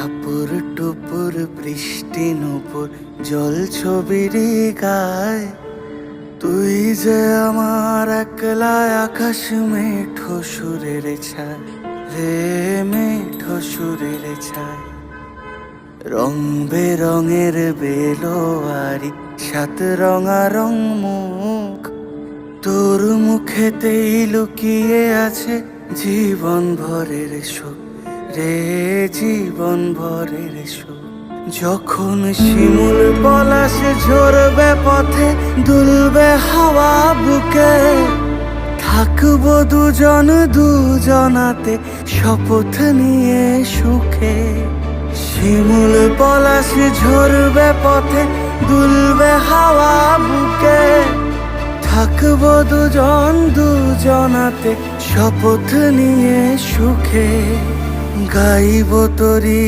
টাপুর টুপুর বৃষ্টি নুপুর জল ছবির গায়, তুই যে আমার একলা আকাশ মেঠো সুরের ছায় রে, মেঠো সুরের ছায়। রং বেরঙের বেলোয়ারি সাত রঙারং মুখ, তোর মুখেতেই লুকিয়ে আছে জীবন ভরের সুখ রে, জীবন ভরের সুখ। যখন শিমুল পলাশ ঝরবে পথে, দুলবে হাওয়া বুকে, থাকবো দুজন দুজনাতে শপথ নিয়ে সুখে। শিমুল পলাশ ঝরবে পথে, দুলবে হাওয়া বুকে, থাকবো দুজন দুজনাতে শপথ নিয়ে সুখে। গাইব তোরি